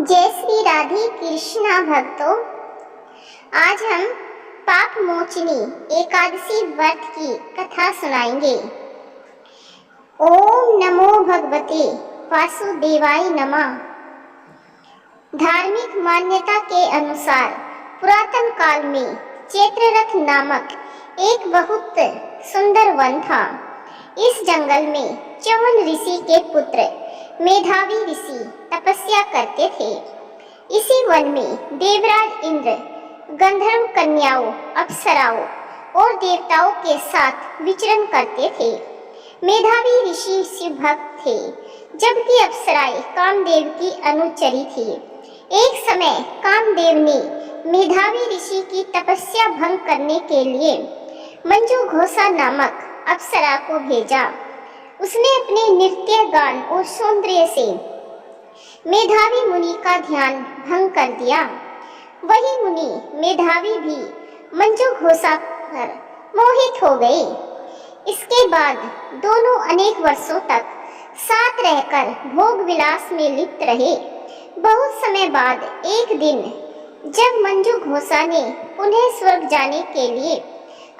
जय श्री राधे कृष्णा भक्तों। आज हम पाप मोचनी एकादशी व्रत की कथा सुनाएंगे। ओम नमो भगवते वासुदेवाय नमः। धार्मिक मान्यता के अनुसार पुरातन काल में चैत्ररथ नामक एक बहुत सुंदर वन था। इस जंगल में च्यवन ऋषि के पुत्र मेधावी ऋषि तपस्या करते थे। इसी वन में देवराज इंद्र गंधर्व कन्याओं, अप्सराओं और देवताओं के साथ विचरण करते थे। मेधावी ऋषि शिव भक्त थे, जबकि अप्सराएं कामदेव की अनुचरी थी। एक समय कामदेव ने मेधावी ऋषि की तपस्या भंग करने के लिए मंजू घोषा नामक अप्सरा को भेजा। उसने अपने नृत्य, गान और सौंदर्य से मेधावी मुनि का ध्यान भंग कर दिया। वही मुनि मेधावी भी मंजू घोषा पर मोहित हो गए। इसके बाद दोनों अनेक वर्षों तक साथ रहकर भोग विलास में लिप्त रहे। बहुत समय बाद एक दिन जब मंजू घोषा ने पुनः स्वर्ग जाने के लिए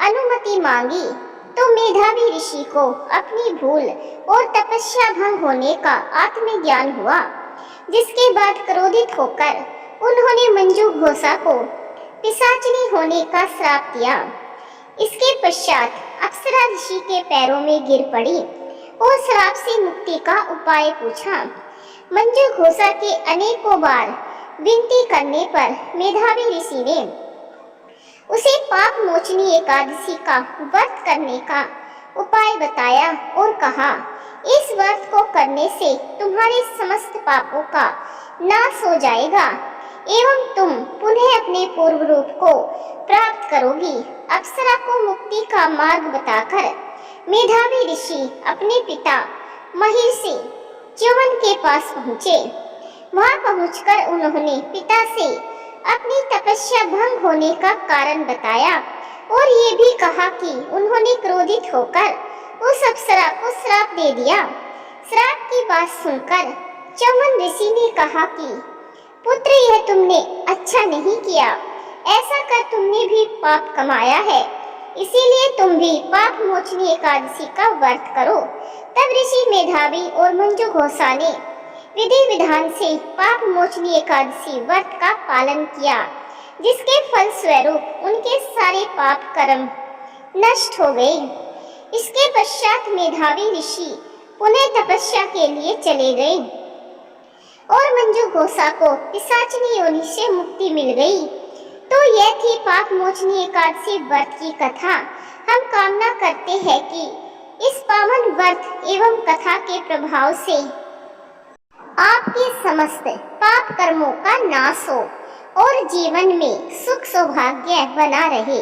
अनुमति मांगी, तो मेधावी ऋषि को अपनी भूल और तपस्या भंग होने का आत्मज्ञान हुआ, जिसके बाद क्रोधित होकर उन्होंने मंजू घोषा को पिशाचिनी होने का श्राप दिया। इसके पश्चात अप्सरा ऋषि के पैरों में गिर पड़ी और श्राप से मुक्ति का उपाय पूछा। मंजू घोषा के अनेकों बार विनती करने पर मेधावी ऋषि ने उसे पाप मोचनी एकादशी का व्रत करने का उपाय बताया और कहा, इस व्रत को करने से तुम्हारे समस्त पापों का नाश हो जाएगा एवं तुम पुनः अपने पूर्व रूप को प्राप्त करोगी। अप्सरा को मुक्ति का मार्ग बताकर मेधावी ऋषि अपने पिता महिषी च्यवन के पास पहुँचे। वहां पहुंचकर उन्होंने पिता से अपनी तपस्या भंग होने का कारण बताया और ये भी कहा कि उन्होंने क्रोधित होकर उस अप्सरा को श्राप दे दिया। श्राप की बात सुनकर च्यवन ऋषि ने कहा कि पुत्र, यह तुमने अच्छा नहीं किया। ऐसा कर तुमने भी पाप कमाया है, इसीलिए तुम भी पाप मोचनी एकादशी का व्रत करो। तब ऋषि मेधावी और मंजू घोषा ने विधि विधान से पाप मोचनी एकादशी व्रत का पालन किया, जिसके फल स्वरूप उनके सारे पाप कर्म नष्ट हो गए। इसके पश्चात मेधावी ऋषि पुनः तपस्या के लिए चले गए और मंजू घोषा को पिशाचिनी योनि से मुक्ति मिल गई। तो यह थी पाप मोचनी एकादशी व्रत की कथा। हम कामना करते हैं कि इस पावन व्रत एवं कथा के प्रभाव से आपके समस्त पाप कर्मों का नाश हो और जीवन में सुख सौभाग्य बना रहे।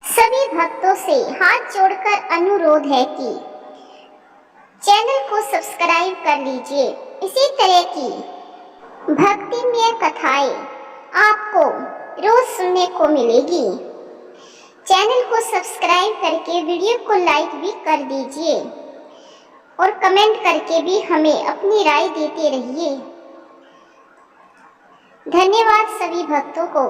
सभी भक्तों से हाथ जोड़कर अनुरोध है कि चैनल को सब्सक्राइब कर लीजिए। इसी तरह की भक्तिमय कथाएं आपको रोज सुनने को मिलेगी। चैनल को सब्सक्राइब करके वीडियो को लाइक भी कर दीजिए और कमेंट करके भी हमें अपनी राय देते रहिए। धन्यवाद सभी भक्तों को।